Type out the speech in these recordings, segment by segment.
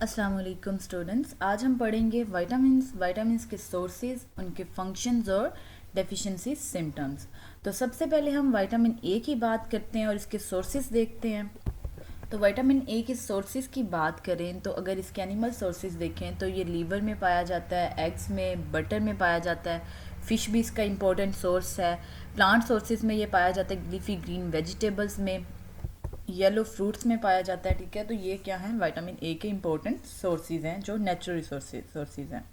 अस्सलाम वालेकुम स्टूडेंट्स। आज हम पढ़ेंगे विटामिन्स के सोर्सेज, उनके फंक्शंस और डेफिशिएंसी सिम्टम्स। तो सबसे पहले हम विटामिन ए की बात करते हैं और इसके सोर्सेज देखते हैं। तो विटामिन ए के सोर्सेज की बात करें तो अगर इसके एनिमल सोर्सेज देखें तो ये लीवर में पाया जाता है, एग्स में, बटर में पाया जाता है, फिश भी इसका इंपॉर्टेंट सोर्स है। प्लांट सोर्सेज में ये पाया जाता है लीफी ग्रीन वेजिटेबल्स में, येलो फ्रूट्स में पाया जाता है। ठीक है, तो ये क्या है, विटामिन ए के इंपॉर्टेंट सोर्सेज हैं जो नेचुरल सोर्सेज हैं।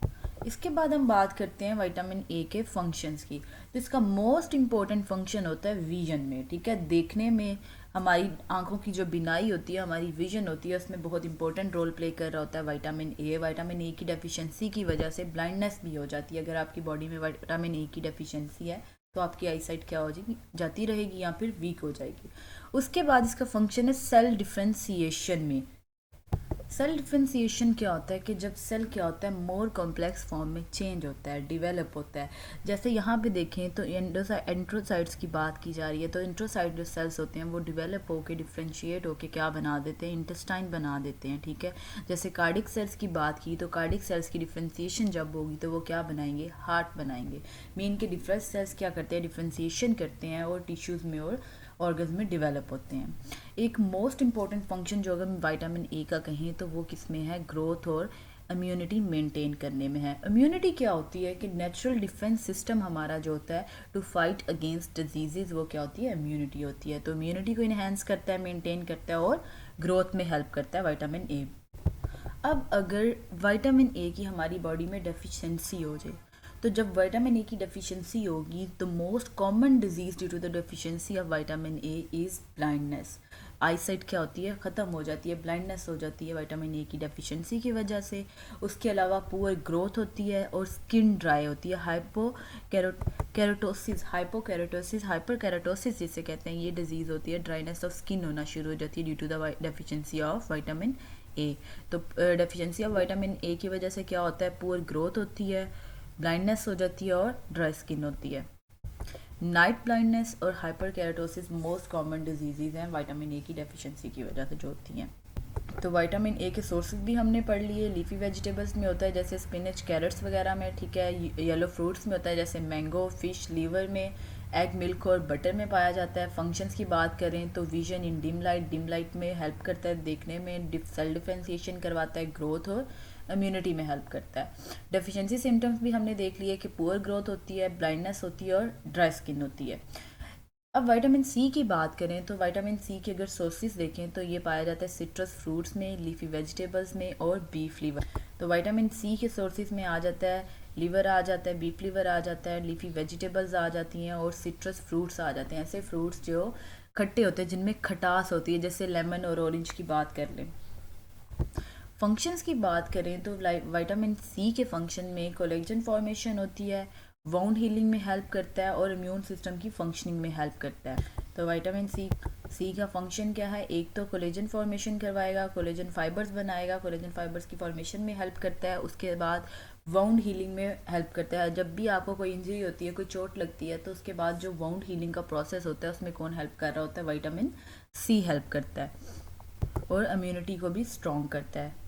इसके बाद हम बात करते हैं विटामिन ए के फंक्शंस की। तो इसका मोस्ट इम्पॉर्टेंट फंक्शन होता है विजन में। ठीक है, देखने में हमारी आंखों की जो बिनाई होती है, हमारी विजन होती है, उसमें बहुत इंपॉर्टेंट रोल प्ले कर रहा होता है विटामिन ए। विटामिन ए की डेफिशिएंसी की वजह से ब्लाइंडनेस भी हो जाती है। अगर आपकी बॉडी में विटामिन ए की डेफिशिएंसी है तो आपकी आई साइट क्या हो जाएगी, जाती रहेगी या फिर वीक हो जाएगी। उसके बाद इसका फंक्शन है सेल डिफ्रेंसिएशन में। सेल डिफ्रेंसिएशन क्या होता है कि जब सेल क्या होता है मोर कॉम्प्लेक्स फॉर्म में चेंज होता है, डिवेलप होता है। जैसे यहाँ पे देखें तो एंट्रोसाइट्स की बात की जा रही है। तो एंट्रोसाइट जो सेल्स होते हैं वो डिवेलप होकर डिफ्रेंशिएट होकर क्या बना देते हैं, इंटेस्टाइन बना देते हैं। ठीक है, जैसे कार्डिक सेल्स की बात की तो कार्डिक सेल्स की डिफ्रेंसिएशन जब होगी तो वो क्या बनाएंगे, हार्ट बनाएंगे। मेन के डिफरेंट सेल्स क्या करते हैं, डिफ्रेंसिएशन करते हैं और टिश्यूज़ में और ऑर्गन्स में डेवलप होते हैं। एक मोस्ट इम्पॉर्टेंट फंक्शन जो अगर विटामिन ए का कहें तो वो किस में है, ग्रोथ और इम्यूनिटी मेंटेन करने में है। इम्यूनिटी क्या होती है कि नेचुरल डिफेंस सिस्टम हमारा जो होता है टू फाइट अगेंस्ट डिजीजेज, वो क्या होती है, इम्यूनिटी होती है। तो इम्यूनिटी को इन्हेंस करता है, मेंटेन करता है और ग्रोथ में हेल्प करता है विटामिन ए। अब अगर विटामिन ए की हमारी बॉडी में डेफिशिएंसी हो जाए, तो जब विटामिन ए की डेफिशिएंसी होगी तो most common disease due to the deficiency of vitamin A is blindness. Eyesight क्या होती है, ख़त्म हो जाती है, ब्लाइंडनेस हो जाती है विटामिन ए की डेफिशिएंसी की वजह से। उसके अलावा पुअर ग्रोथ होती है और स्किन ड्राई होती है। हाइपर कैरोटोसिस जिसे कहते हैं, ये डिजीज़ होती है, ड्राइनेस ऑफ स्किन होना शुरू हो जाती है due to the deficiency of vitamin A. तो डेफिशिएंसी ऑफ विटामिन ए की वजह से क्या होता है, पुअर ग्रोथ होती है, ब्लाइंडनेस हो जाती है और ड्राई स्किन होती है। नाइट ब्लाइंडनेस और हाइपर कैरोटोसिस मोस्ट कॉमन डिजीजेज हैं विटामिन ए की डेफिशिएंसी की वजह से जो होती हैं। तो विटामिन ए के सोर्सेज भी हमने पढ़ लिए। लीफी वेजिटेबल्स में होता है जैसे स्पिनच, कैरेट्स वगैरह में। ठीक है, येलो फ्रूट्स में होता है जैसे मैंगो, फिश, लीवर में, एग, मिल्क और बटर में पाया जाता है। फंक्शंस की बात करें तो विजन इन डिम लाइट में हेल्प करता है देखने में, सेल डिफ्रेंसिएशन करवाता है, ग्रोथ और इम्यूनिटी में हेल्प करता है। डेफिशिएंसी सिम्टम्स भी हमने देख लिए कि पुअर ग्रोथ होती है, ब्लाइंडनेस होती है और ड्राई स्किन होती है। अब विटामिन सी की बात करें तो विटामिन सी के अगर सोर्सेज देखें तो ये पाया जाता है सिट्रस फ्रूट्स में, लीफी वेजिटेबल्स में और बीफ लीवर। तो विटामिन सी के सोर्सेज में आ जाता है लीवर, आ जाता है बीफ लीवर, आ जाता है लीफी वेजिटेबल्स आ जाती हैं और सिट्रस फ्रूट्स आ जाते हैं। ऐसे फ्रूट्स जो खट्टे होते हैं, जिनमें खटास होती है, जैसे लेमन और ऑरेंज की बात कर लें। फंक्शंस की बात करें तो विटामिन सी के फंक्शन में कोलेजन फॉर्मेशन होती है, वाउंड हीलिंग में हेल्प करता है और इम्यून सिस्टम की फंक्शनिंग में हेल्प करता है। तो विटामिन सी का फंक्शन क्या है, एक तो कोलेजन फॉर्मेशन करवाएगा, कोलेजन फाइबर्स बनाएगा, कोलेजन फाइबर्स की फॉर्मेशन में हेल्प करता है। उसके बाद वाउंड हीलिंग में हेल्प करता है। जब भी आपको कोई इंजरी होती है, कोई चोट लगती है, तो उसके बाद जो वाउंड हीलिंग का प्रोसेस होता है उसमें कौन हेल्प कर रहा होता है, विटामिन सी हेल्प करता है और इम्यूनिटी को भी स्ट्रॉन्ग करता है।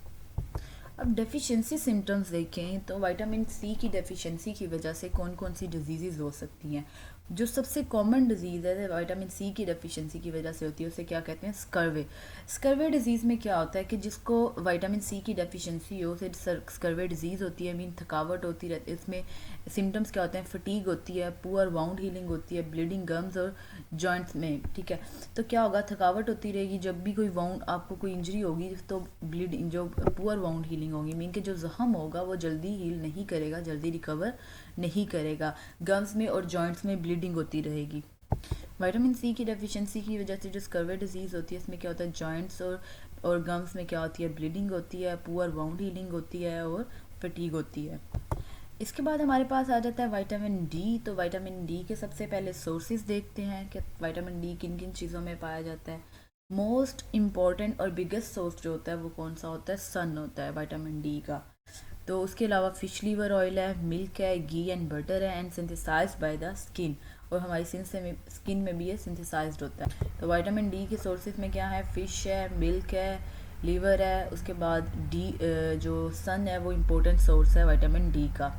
अब डेफिशिएंसी सिम्टम्स देखें तो विटामिन सी की डेफिशिएंसी की वजह से कौन कौन सी डिजीज़ हो सकती हैं। जो सबसे कॉमन डिजीज़ है विटामिन सी की डेफिशिएंसी की वजह से होती है, उसे क्या कहते हैं, स्कर्वे। स्कर्वे डिजीज़ में क्या होता है कि जिसको विटामिन सी की डेफिशिएंसी हो, उसे स्कर्वे डिजीज़ होती है, मीन थकावट होती रहती है। इसमें सिम्टम्स क्या होते हैं, फटीग होती है, पुअर वाउंड हीलिंग होती है, ब्लीडिंग गम्स और जॉइंट्स में। ठीक है, तो क्या होगा, थकावट होती रहेगी। जब भी कोई वाउंड, आपको कोई इंजरी होगी तो ब्लीडिंग, जो पुअर वाउंड हीलिंग होगी, मीन के जो जख्म होगा वो जल्दी हील नहीं करेगा, जल्दी रिकवर नहीं करेगा। गम्स में और जॉइंट्स में ब्लीडिंग होती रहेगी। विटामिन सी की डेफिशिएंसी की वजह से जो स्कर्वे डिजीज़ होती है, इसमें क्या होता है, जॉइंट्स और गम्स में क्या होती है, ब्लीडिंग होती है, पुअर वाउंड हीलिंग होती है और फटीग होती है। इसके बाद हमारे पास आ जाता है विटामिन डी। तो विटामिन डी के सबसे पहले सोर्सेज देखते हैं कि विटामिन डी किन किन चीज़ों में पाया जाता है। मोस्ट इम्पॉर्टेंट और बिगेस्ट सोर्स जो होता है वो कौन सा होता है, सन होता है विटामिन डी का। तो उसके अलावा फिश लीवर ऑयल है, मिल्क है, घी एंड बटर है and synthesised by the skin, और हमारी स्किन में भी ये सिंथेसाइज्ड होता है। तो विटामिन डी के सोर्सेज में क्या है, फिश है, मिल्क है, लीवर है, उसके बाद डी जो सन है वो इम्पोर्टेंट सोर्स है विटामिन डी का।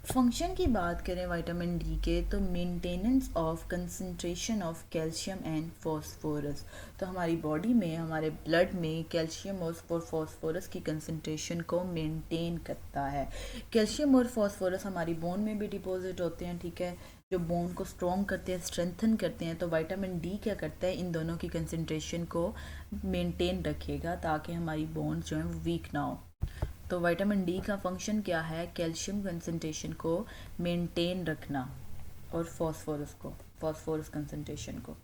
फंक्शन की बात करें विटामिन डी के तो maintenance of concentration of calcium and phosphorus, तो हमारी बॉडी में हमारे ब्लड में कैल्शियम और फॉस्फोरस की कंसंट्रेशन को मेंटेन करता है। कैल्शियम और फॉस्फोरस हमारी बोन में भी डिपॉजिट होते हैं, ठीक है, जो बोन को स्ट्रॉन्ग करते हैं, स्ट्रेंथन करते हैं। तो विटामिन डी क्या करता है, इन दोनों की कंसंट्रेशन को मेंटेन रखेगा ताकि हमारी बोन जो है वो वीक ना हो। तो विटामिन डी का फंक्शन क्या है, कैल्शियम कंसंट्रेशन को मेंटेन रखना और फॉस्फोरस कंसंट्रेशन को।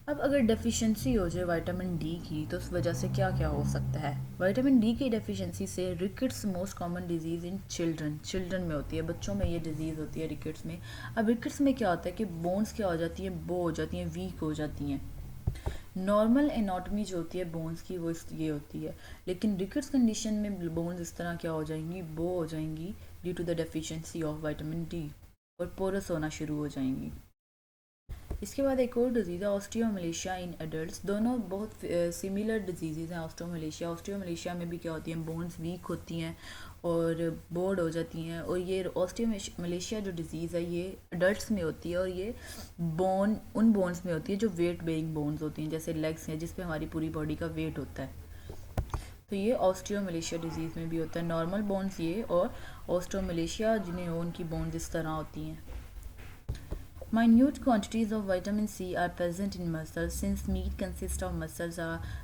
अब अगर डेफिशिएंसी हो जाए विटामिन डी की तो उस वजह से क्या क्या हो सकता है। विटामिन डी की डेफिशिएंसी से rickets most common disease in children में होती है, बच्चों में ये डिजीज़ होती है रिकेट्स में। अब रिकेट्स में क्या होता है कि बोन्स क्या हो जाती हैं, बो हो जाती हैं, वीक हो जाती हैं। नॉर्मल एनाटॉमी जो होती है बोन्स की वो ये होती है, लेकिन रिकेट्स कंडीशन में बोन्स इस तरह क्या हो जाएंगी, बो हो जाएंगी due to the deficiency of vitamin D, और पोरस होना शुरू हो जाएंगी। इसके बाद एक और डिजीज़ है ऑस्टियोमलेशिया इन एडल्ट्स। दोनों बहुत सिमिलर डिजीज़ हैं। ऑस्टियोमलेशिया में भी क्या होती है, बोन्स वीक होती हैं और बोर्ड हो जाती हैं। और ये ऑस्टियोमलेशिया जो डिज़ीज़ है ये एडल्ट्स में होती है, और ये उन बोन्स में होती है जो वेट बेरिंग बोन्स होती हैं, जैसे लेग्स हैं जिस पे हमारी पूरी बॉडी का वेट होता है। तो ये ऑस्टियोमलेशिया डिजीज़ में भी होता है। नॉर्मल बोन्स ये, और ऑस्टियोमलेशिया जिन्हें हो उनकी बोन्स इस तरह होती हैं। Minute quantities of vitamin C are present in muscles. Since meat consists of muscles,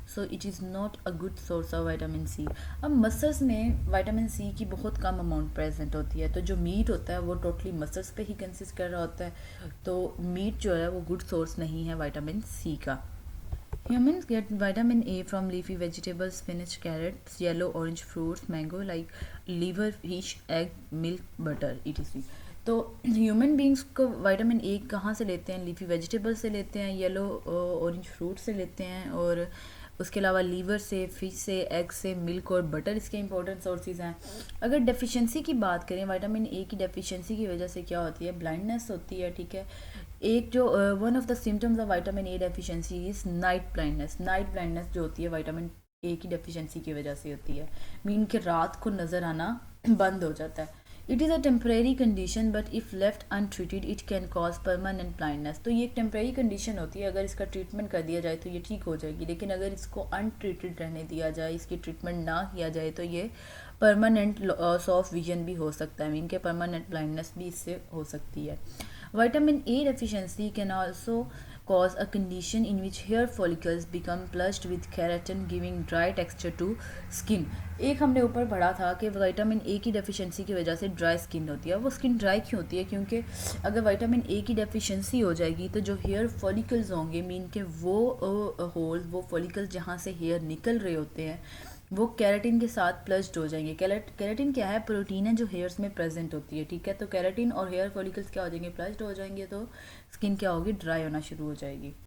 so it is not a good source of vitamin C. अब मसल्स में विटामिन सी की बहुत कम अमाउंट प्रेजेंट होती है, तो जो मीट होता है वो टोटली मसल्स पे ही कंसिस्ट कर रहा होता है, तो मीट जो है वो गुड सोर्स नहीं है विटामिन सी का। Humans get vitamin A from leafy vegetables, spinach, carrots, yellow, orange fruits, mango like liver, fish, egg, milk, butter, etc. तो ह्यूमन बींग्स को विटामिन ए कहाँ से लेते हैं, लीफी वेजिटेबल से लेते हैं, येलो ऑरेंज फ्रूट से लेते हैं, और उसके अलावा लीवर से, फिश से, एग से, मिल्क और बटर इसके इंपॉर्टेंट सोर्सेज हैं। अगर डेफिशिएंसी की बात करें, विटामिन ए की डेफिशिएंसी की वजह से क्या होती है, ब्लाइंडनेस होती है, ठीक है। एक जो one of the symptoms of vitamin A deficiency is night blindness जो होती है विटामिन ए की डेफिशिएंसी की वजह से होती है, मीन के रात को नज़र आना बंद हो जाता है। It is a temporary condition but if left untreated it can cause permanent blindness. तो ये एक टेम्परेरी कंडीशन होती है, अगर इसका ट्रीटमेंट कर दिया जाए तो ये ठीक हो जाएगी, लेकिन अगर इसको अनट्रीटेड रहने दिया जाए, इसकी ट्रीटमेंट ना किया जाए तो ये परमानेंट लॉस ऑफ विजन भी हो सकता है, मीन के परमानेंट ब्लाइंडनेस भी इससे हो सकती है। Vitamin A deficiency can also cause a condition in which hair follicles become purged with keratin, giving dry texture to skin. एक हमने ऊपर पढ़ा था कि विटामिन ए की डेफिशिएंसी की वजह से ड्राई स्किन होती है। वो स्किन ड्राई क्यों होती है, क्योंकि अगर विटामिन ए की डेफिशिएंसी हो जाएगी तो जो हेयर फॉलिकल्स होंगे, मीन के वो होल्स, वो फॉलिकल्स जहाँ से हेयर निकल रहे होते हैं, वो कैराटिन के साथ प्लस्ड हो जाएंगे। कैराटिन क्या है, प्रोटीन है जो हेयर्स में प्रेजेंट होती है, ठीक है। तो कैराटिन और हेयर फॉलिकल्स क्या हो जाएंगे, प्लस्ड हो जाएंगे, तो स्किन क्या होगी, ड्राई होना शुरू हो जाएगी।